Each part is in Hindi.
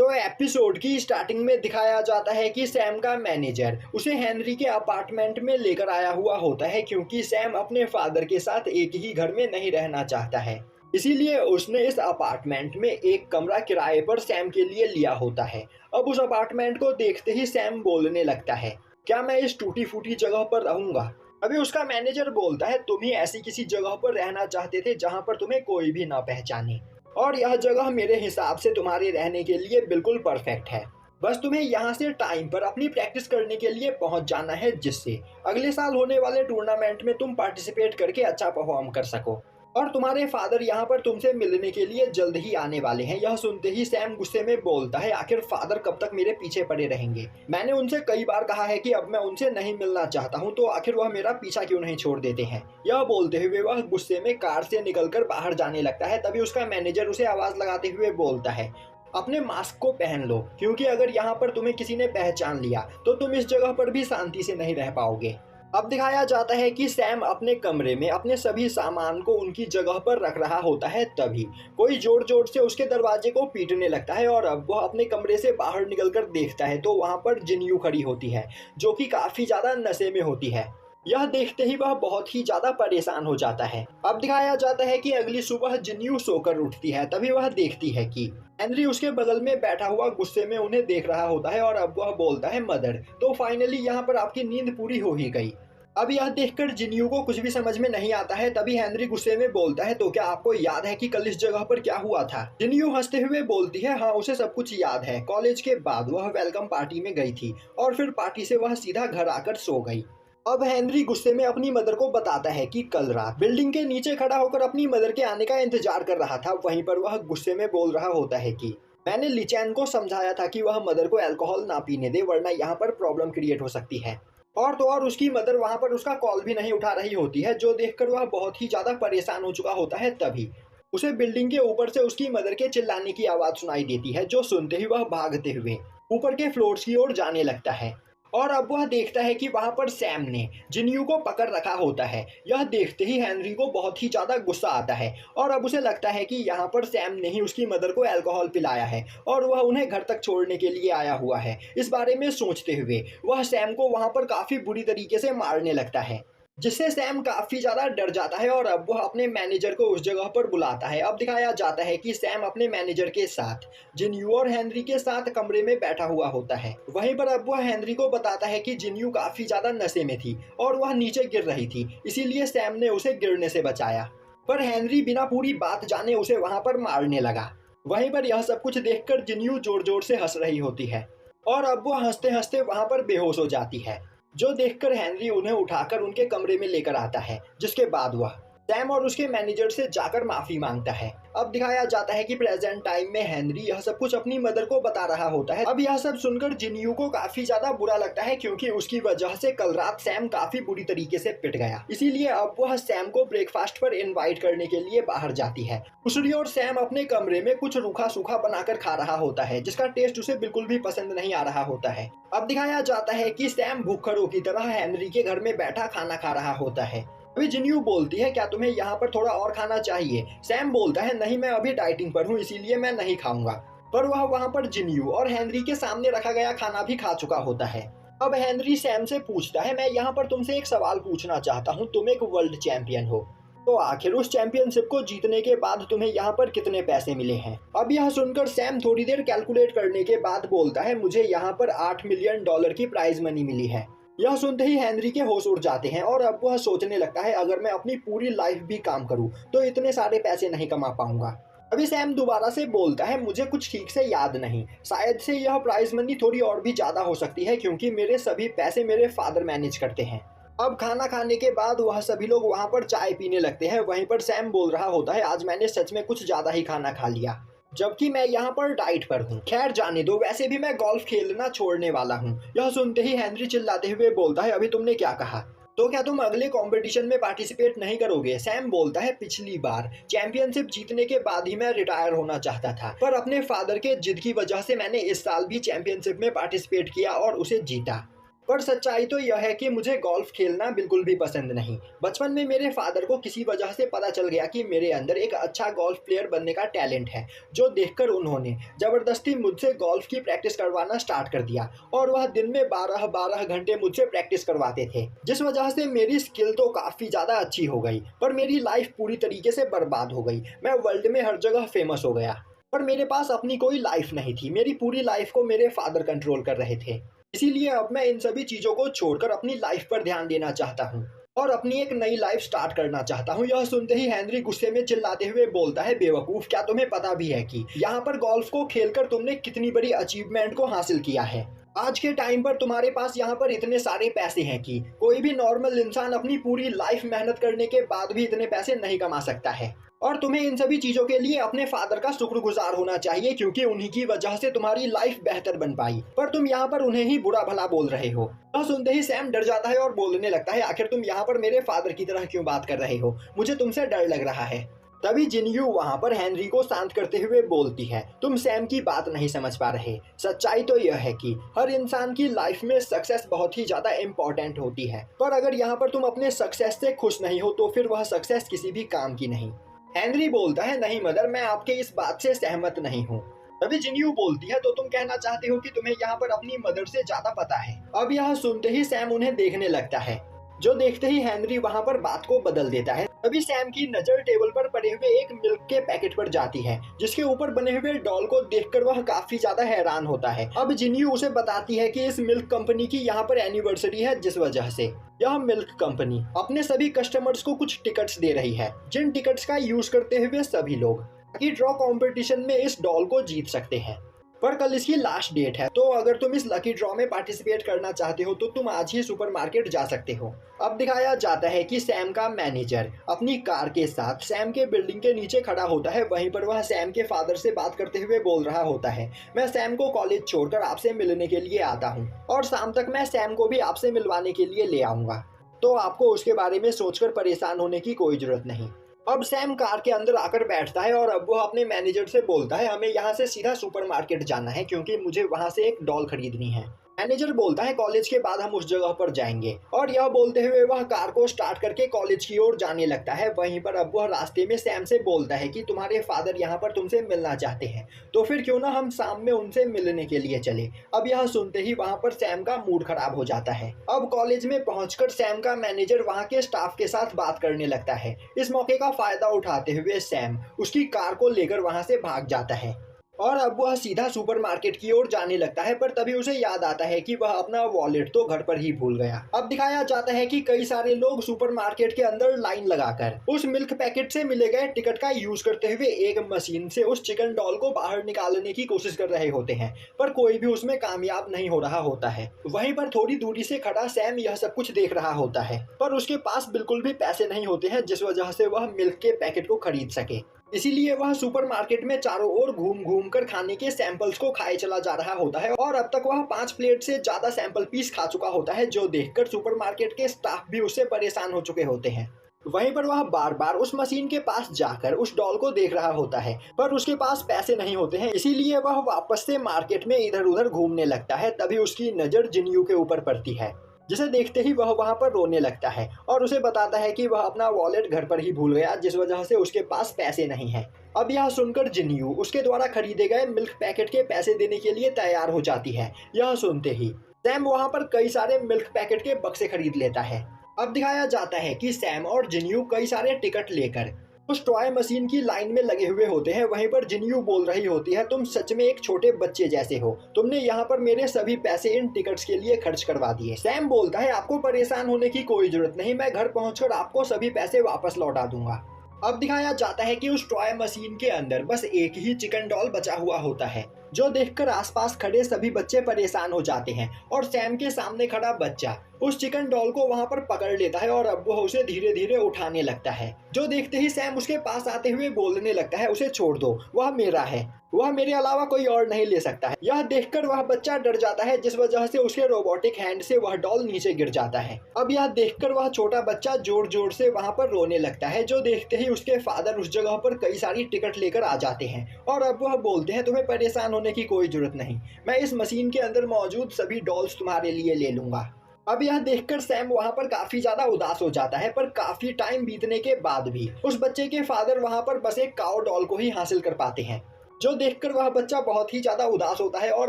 तो एपिसोड की स्टार्टिंग में दिखाया जाता है कि सैम का मैनेजर उसे हेनरी के अपार्टमेंट में लेकर आया हुआ होता है क्योंकि सैम अपने फादर के साथ एक ही घर में नहीं रहना चाहता है। इसीलिए उसने इस अपार्टमेंट में एक कमरा किराए पर सैम के लिए लिया होता है। अब उस अपार्टमेंट को देखते ही सैम बोलने लगता है, क्या मैं इस टूटी फूटी जगह पर रहूंगा? अभी उसका मैनेजर बोलता है, तुम ही ऐसी किसी जगह पर रहना चाहते थे जहां पर तुम्हें कोई भी ना पहचाने, और यह जगह मेरे हिसाब से तुम्हारे रहने के लिए बिल्कुल परफेक्ट है। बस तुम्हें यहाँ से टाइम पर अपनी प्रैक्टिस करने के लिए पहुँच जाना है, जिससे अगले साल होने वाले टूर्नामेंट में तुम पार्टिसिपेट करके अच्छा परफॉर्म कर सको। और तुम्हारे फादर यहाँ पर तुमसे मिलने के लिए जल्द ही आने वाले हैं। यह सुनते ही सैम गुस्से में बोलता है, आखिर फादर कब तक मेरे पीछे पड़े रहेंगे? मैंने उनसे कई बार कहा है कि अब मैं उनसे नहीं मिलना चाहता हूँ, तो आखिर वह मेरा पीछा क्यों नहीं छोड़ देते हैं? यह बोलते हुए वह गुस्से में कार से निकलकर बाहर जाने लगता है। तभी उसका मैनेजर उसे आवाज लगाते हुए बोलता है, अपने मास्क को पहन लो, क्योंकि अगर यहाँ पर तुम्हें किसी ने पहचान लिया तो तुम इस जगह पर भी शांति से नहीं रह पाओगे। अब दिखाया जाता है कि सैम अपने कमरे में अपने सभी सामान को उनकी जगह पर रख रहा होता है। तभी कोई जोर जोर से उसके दरवाजे को पीटने लगता है और अब वह अपने कमरे से बाहर निकलकर देखता है तो वहां पर जिन्यू खड़ी होती है, जो कि काफी ज्यादा नशे में होती है। यह देखते ही वह बहुत ही ज्यादा परेशान हो जाता है। अब दिखाया जाता है कि अगली सुबह जिन्यू सोकर उठती है। तभी वह देखती है कि हेनरी उसके बगल में बैठा हुआ गुस्से में उन्हें देख रहा होता है और अब वह बोलता है, मदर, तो फाइनली यहाँ पर आपकी नींद पूरी हो ही गई। अब यह देखकर जिन्यू को कुछ भी समझ में नहीं आता है। तभी हेनरी गुस्से में बोलता है, तो क्या आपको याद है कि कल इस जगह पर क्या हुआ था? जिन्यू हंसते हुए बोलती है, हाँ, उसे सब कुछ याद है। कॉलेज के बाद वह वेलकम पार्टी में गई थी और फिर पार्टी से वह सीधा घर आकर सो गई। अब हेनरी गुस्से में अपनी मदर को बताता है कि कल रात बिल्डिंग के नीचे खड़ा होकर अपनी मदर के आने का इंतजार कर रहा था। वहीं पर वह गुस्से में बोल रहा होता है कि मैंने लिचैन को समझाया था कि वह मदर को अल्कोहल ना पीने दे, वरना यहाँ पर प्रॉब्लम क्रिएट हो सकती है। और तो और उसकी मदर वहां पर उसका कॉल भी नहीं उठा रही होती है, जो देखकर वह बहुत ही ज्यादा परेशान हो चुका होता है। तभी उसे बिल्डिंग के ऊपर से उसकी मदर के चिल्लाने की आवाज सुनाई देती है, जो सुनते ही वह भागते हुए ऊपर के फ्लोर्स की ओर जाने लगता है। और अब वह देखता है कि वहां पर सैम ने जिन्यू को पकड़ रखा होता है। यह देखते ही हेनरी को बहुत ही ज्यादा गुस्सा आता है और अब उसे लगता है कि यहाँ पर सैम ने ही उसकी मदर को अल्कोहल पिलाया है और वह उन्हें घर तक छोड़ने के लिए आया हुआ है। इस बारे में सोचते हुए वह सैम को वहां पर काफी बुरी तरीके से मारने लगता है, जिससे सैम काफी ज्यादा डर जाता है और अब वह अपने मैनेजर को उस जगह पर बुलाता है। अब दिखाया जाता है कि सैम अपने मैनेजर के साथ जिन्यू और हेनरी के साथ कमरे में बैठा हुआ होता है। वहीं पर अब वह हेनरी को बताता है कि जिन्यू काफी ज्यादा नशे में थी और वह नीचे गिर रही थी, इसीलिए सैम ने उसे गिरने से बचाया। पर हेनरी बिना पूरी बात जाने उसे वहां पर मारने लगा। वहीं पर यह सब कुछ देखकर जिन्यू जोर जोर से हंस रही होती है और अब वह हंसते हंसते वहां पर बेहोश हो जाती है, जो देखकर हेनरी उन्हें उठाकर उनके कमरे में लेकर आता है, जिसके बाद वह सैम और उसके मैनेजर से जाकर माफी मांगता है। अब दिखाया जाता है कि प्रेजेंट टाइम में हेनरी यह सब कुछ अपनी मदर को बता रहा होता है। अब यह सब सुनकर जिन्यू को काफी ज्यादा बुरा लगता है, क्योंकि उसकी वजह से कल रात सैम काफी बुरी तरीके से पिट गया। इसीलिए अब वह सैम को ब्रेकफास्ट पर इनवाइट करने के लिए बाहर जाती है। दूसरी ओर सैम अपने कमरे में कुछ रूखा सूखा बनाकर खा रहा होता है, जिसका टेस्ट उसे बिल्कुल भी पसंद नहीं आ रहा होता है। अब दिखाया जाता है कि सैम भूखड़ों की तरह हेनरी के घर में बैठा खाना खा रहा होता है। अभी जिन्यू बोलती है, क्या तुम्हें यहाँ पर थोड़ा और खाना चाहिए? सैम बोलता है, नहीं, मैं अभी डाइटिंग पर हूँ, इसीलिए मैं नहीं खाऊंगा। पर वह वहाँ पर जिन्यू और हेनरी के सामने रखा गया खाना भी खा चुका होता है। अब हेनरी सैम से पूछता है, मैं यहाँ पर तुमसे एक सवाल पूछना चाहता हूँ, तुम एक वर्ल्ड चैंपियन हो, तो आखिर उस चैंपियनशिप को जीतने के बाद तुम्हें यहाँ पर कितने पैसे मिले हैं? अब यह सुनकर सैम थोड़ी देर कैलकुलेट करने के बाद बोलता है, मुझे यहाँ पर $8 मिलियन की प्राइज मनी मिली है। यह सुनते ही हेनरी के होश उड़ जाते हैं और अब वह सोचने लगता है, अगर मैं अपनी पूरी लाइफ भी काम करूं तो इतने सारे पैसे नहीं कमा पाऊंगा। अभी सैम दोबारा से बोलता है, मुझे कुछ ठीक से याद नहीं, शायद से यह प्राइज मनी थोड़ी और भी ज्यादा हो सकती है, क्योंकि मेरे सभी पैसे मेरे फादर मैनेज करते हैं। अब खाना खाने के बाद वह सभी लोग वहां पर चाय पीने लगते हैं। वहीं पर सैम बोल रहा होता है, आज मैंने सच में कुछ ज्यादा ही खाना खा लिया, जबकि मैं यहाँ पर डाइट पर हूँ। खैर जाने दो, वैसे भी मैं गोल्फ खेलना छोड़ने वाला हूँ। यह सुनते ही हेनरी चिल्लाते हुए बोलता है, अभी तुमने क्या कहा? तो क्या तुम अगले कंपटीशन में पार्टिसिपेट नहीं करोगे? सैम बोलता है, पिछली बार चैंपियनशिप जीतने के बाद ही मैं रिटायर होना चाहता था, पर अपने फादर के जिद की वजह से मैंने इस साल भी चैंपियनशिप में पार्टिसिपेट किया और उसे जीता। पर सच्चाई तो यह है कि मुझे गोल्फ खेलना बिल्कुल भी पसंद नहीं। बचपन में मेरे फादर को किसी वजह से पता चल गया कि मेरे अंदर एक अच्छा गोल्फ प्लेयर बनने का टैलेंट है, जो देखकर उन्होंने ज़बरदस्ती मुझसे गोल्फ की प्रैक्टिस करवाना स्टार्ट कर दिया और वह दिन में 12-12 घंटे मुझसे प्रैक्टिस करवाते थे, जिस वजह से मेरी स्किल तो काफ़ी ज़्यादा अच्छी हो गई, पर मेरी लाइफ पूरी तरीके से बर्बाद हो गई। मैं वर्ल्ड में हर जगह फेमस हो गया, पर मेरे पास अपनी कोई लाइफ नहीं थी। मेरी पूरी लाइफ को मेरे फादर कंट्रोल कर रहे थे। इसीलिए अब मैं इन सभी चीज़ों को छोड़कर अपनी लाइफ पर ध्यान देना चाहता हूँ और अपनी एक नई लाइफ स्टार्ट करना चाहता हूँ। यह सुनते ही हेनरी गुस्से में चिल्लाते हुए बोलता है, बेवकूफ़, क्या तुम्हें पता भी है कि यहाँ पर गोल्फ को खेलकर तुमने कितनी बड़ी अचीवमेंट को हासिल किया है? आज के टाइम पर तुम्हारे पास यहाँ पर इतने सारे पैसे हैं कि कोई भी नॉर्मल इंसान अपनी पूरी लाइफ मेहनत करने के बाद भी इतने पैसे नहीं कमा सकता है। और तुम्हें इन सभी चीज़ों के लिए अपने फादर का शुक्रगुजार होना चाहिए, क्योंकि उन्हीं की वजह से तुम्हारी लाइफ बेहतर बन पाई। पर तुम यहाँ पर उन्हें ही बुरा भला बोल रहे हो। तो सुनते ही सैम डर जाता है और बोलने लगता है, आखिर तुम यहाँ पर मेरे फादर की तरह क्यों बात कर रहे हो? मुझे तुमसे डर लग रहा है। तभी जिनयू वहाँ पर हेनरी को शांत करते हुए बोलती है, तुम सैम की बात नहीं समझ पा रहे। सच्चाई तो यह है कि हर इंसान की लाइफ में सक्सेस बहुत ही ज़्यादा इम्पोर्टेंट होती है, पर अगर यहाँ पर तुम अपने सक्सेस से खुश नहीं हो तो फिर वह सक्सेस किसी भी काम की नहीं। हेनरी बोलता है, नहीं मदर, मैं आपके इस बात से सहमत नहीं हूँ। तभी जिन्यू बोलती है, तो तुम कहना चाहते हो कि तुम्हें यहाँ पर अपनी मदर से ज्यादा पता है? अब यह सुनते ही सैम उन्हें देखने लगता है, जो देखते ही हेनरी वहाँ पर बात को बदल देता है। तभी सैम की नजर टेबल पर पड़े हुए एक मिल्क के पैकेट पर जाती है, जिसके ऊपर बने हुए डॉल को देखकर वह काफी ज्यादा हैरान होता है। अब जिन्यू उसे बताती है कि इस मिल्क कंपनी की यहाँ पर एनिवर्सरी है, जिस वजह से यह मिल्क कंपनी अपने सभी कस्टमर्स को कुछ टिकट्स दे रही है, जिन टिकट्स का यूज करते हुए सभी लोग लकी ड्रॉ कंपटीशन में इस डॉल को जीत सकते हैं। पर कल इसकी लास्ट डेट है, तो अगर तुम इस लकी ड्रॉ में पार्टिसिपेट करना चाहते हो तो तुम आज ही सुपरमार्केट जा सकते हो। अब दिखाया जाता है कि सैम का मैनेजर अपनी कार के साथ सैम के बिल्डिंग के नीचे खड़ा होता है। वहीं पर वह सैम के फादर से बात करते हुए बोल रहा होता है, मैं सैम को कॉलेज छोड़कर आपसे मिलने के लिए आता हूँ और शाम तक मैं सैम को भी आपसे मिलवाने के लिए ले आऊँगा, तो आपको उसके बारे में सोचकर परेशान होने की कोई जरूरत नहीं। अब सैम कार के अंदर आकर बैठता है और अब वह अपने मैनेजर से बोलता है, हमें यहाँ से सीधा सुपरमार्केट जाना है क्योंकि मुझे वहाँ से एक डॉल खरीदनी है। मैनेजर बोलता है, कॉलेज के बाद हम उस जगह पर जाएंगे। और यह बोलते हुए वह कार को स्टार्ट करके कॉलेज की ओर जाने लगता है। वहीं पर अब वह रास्ते में सैम से बोलता है कि तुम्हारे फादर यहाँ पर तुमसे मिलना चाहते हैं, तो फिर क्यों ना हम शाम में उनसे मिलने के लिए चले। अब यह सुनते ही वहाँ पर सैम का मूड खराब हो जाता है। अब कॉलेज में पहुंचकर सैम का मैनेजर वहाँ के स्टाफ के साथ बात करने लगता है। इस मौके का फायदा उठाते हुए सैम उसकी कार को लेकर वहाँ से भाग जाता है और अब वह सीधा सुपरमार्केट की ओर जाने लगता है। पर तभी उसे याद आता है कि वह अपना वॉलेट तो घर पर ही भूल गया। अब दिखाया जाता है कि कई सारे लोग सुपरमार्केट के अंदर लाइन लगाकर उस मिल्क पैकेट से मिले गए टिकट का यूज करते हुए एक मशीन से उस चिकन डॉल को बाहर निकालने की कोशिश कर रहे होते हैं, पर कोई भी उसमें कामयाब नहीं हो रहा होता है। वहीं पर थोड़ी दूरी से खड़ा सैम यह सब कुछ देख रहा होता है, पर उसके पास बिल्कुल भी पैसे नहीं होते हैं, जिस वजह से वह मिल्क के पैकेट को खरीद सके। इसीलिए वह सुपरमार्केट में चारों ओर घूम घूम कर खाने के सैंपल्स को खाए चला जा रहा होता है और अब तक वह 5 प्लेट से ज्यादा सैंपल पीस खा चुका होता है, जो देखकर सुपरमार्केट के स्टाफ भी उससे परेशान हो चुके होते हैं। वहीं पर वह बार बार उस मशीन के पास जाकर उस डॉल को देख रहा होता है, पर उसके पास पैसे नहीं होते हैं। इसीलिए वह वापस से मार्केट में इधर उधर घूमने लगता है। तभी उसकी नज़र जिन्यू के ऊपर पड़ती है, जिसे देखते ही वह वहां पर रोने लगता है और उसे बताता है कि वह अपना वॉलेट घर पर ही भूल गया, जिस वजह से उसके पास पैसे नहीं हैं। अब यह सुनकर जिन्यू उसके द्वारा खरीदे गए मिल्क पैकेट के पैसे देने के लिए तैयार हो जाती है। यह सुनते ही सैम वहां पर कई सारे मिल्क पैकेट के बक्से खरीद लेता है। अब दिखाया जाता है कि सैम और जिन्यू कई सारे टिकट लेकर उस टॉय मशीन की लाइन में लगे हुए होते हैं। वहीं पर जिन्यू बोल रही होती है, तुम सच में एक छोटे बच्चे जैसे हो, तुमने यहाँ पर मेरे सभी पैसे इन टिकट्स के लिए खर्च करवा दिए। सैम बोलता है, आपको परेशान होने की कोई जरूरत नहीं, मैं घर पहुंचकर आपको सभी पैसे वापस लौटा दूंगा। अब दिखाया जाता है कि उस टॉय मशीन के अंदर बस एक ही चिकन डॉल बचा हुआ होता है, जो देखकर आसपास खड़े सभी बच्चे परेशान हो जाते हैं और सैम के सामने खड़ा बच्चा उस चिकन डॉल को वहां पर पकड़ लेता है और अब वह उसे धीरे धीरे उठाने लगता है, जो देखते ही सैम उसके पास आते हुए बोलने लगता है, उसे छोड़ दो, वह मेरा है। वह मेरे अलावा कोई और नहीं ले सकता है। यह देखकर वह बच्चा डर जाता है, जिस वजह से उसके रोबोटिक हैंड से वह डॉल नीचे गिर जाता है। अब यह देखकर वह छोटा बच्चा जोर जोर से वहां पर रोने लगता है, जो देखते ही उसके फादर उस जगह पर कई सारी टिकट लेकर आ जाते हैं और अब वह बोलते हैं, तुम्हें परेशान होने की कोई जरूरत नहीं, मैं इस मशीन के अंदर मौजूद सभी डॉल्स तुम्हारे लिए ले लूंगा। अब यह देखकर सैम वहां पर काफी ज्यादा उदास हो जाता है, पर काफी टाइम बीतने के बाद भी उस बच्चे के फादर वहां पर बस एक काऊ डॉल को ही हासिल कर पाते हैं, जो देखकर वह बच्चा बहुत ही ज्यादा उदास होता है और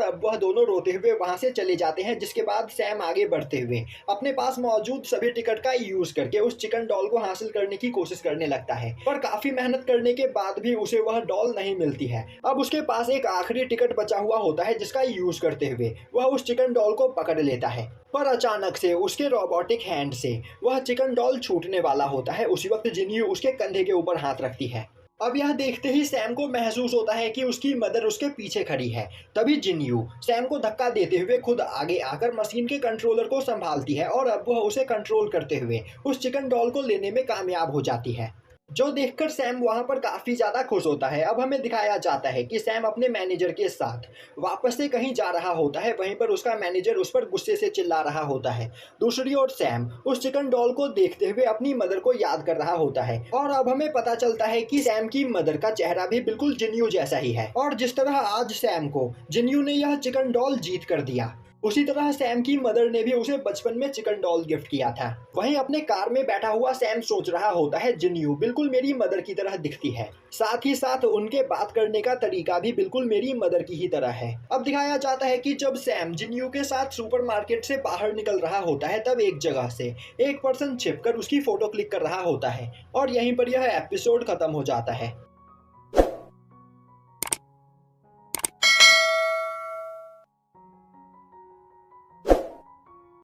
अब वह दोनों रोते हुए वहां से चले जाते हैं। जिसके बाद सैम आगे बढ़ते हुए अपने पास मौजूद सभी टिकट का यूज करके उस चिकन डॉल को हासिल करने की कोशिश करने लगता है, पर काफी मेहनत करने के बाद भी उसे वह डॉल नहीं मिलती है। अब उसके पास एक आखिरी टिकट बचा हुआ होता है, जिसका यूज करते हुए वह उस चिकन डॉल को पकड़ लेता है, पर अचानक से उसके रोबोटिक हैंड से वह चिकन डॉल छूटने वाला होता है। उसी वक्त जिन्यू उसके कंधे के ऊपर हाथ रखती है। अब यह देखते ही सैम को महसूस होता है कि उसकी मदर उसके पीछे खड़ी है। तभी जिन्यू सैम को धक्का देते हुए खुद आगे आकर मशीन के कंट्रोलर को संभालती है और अब वह उसे कंट्रोल करते हुए उस चिकन डॉल को लेने में कामयाब हो जाती है, जो देखकर सैम वहां पर काफी ज्यादा खुश होता है। अब हमें दिखाया जाता है कि सैम अपने मैनेजर के साथ वापस से कहीं जा रहा होता है, वहीं पर उसका मैनेजर उस पर गुस्से से चिल्ला रहा होता है। दूसरी ओर सैम उस चिकन डॉल को देखते हुए अपनी मदर को याद कर रहा होता है और अब हमें पता चलता है कि सैम की मदर का चेहरा भी बिल्कुल जिन्यू जैसा ही है और जिस तरह आज सैम को जिन्यू ने यह चिकन डॉल जीत कर दिया, उसी तरह सैम की मदर ने भी उसे बचपन में चिकन डॉल गिफ्ट किया था। वहीं अपने कार में बैठा हुआ सैम सोच रहा होता है, जिन्यू बिल्कुल मेरी मदर की तरह दिखती है, साथ ही साथ उनके बात करने का तरीका भी बिल्कुल मेरी मदर की ही तरह है। अब दिखाया जाता है कि जब सैम जिन्यू के साथ सुपरमार्केट से बाहर निकल रहा होता है, तब एक जगह से एक पर्सन छिपकर उसकी फोटो क्लिक कर रहा होता है और यहीं पर यह एपिसोड खत्म हो जाता है।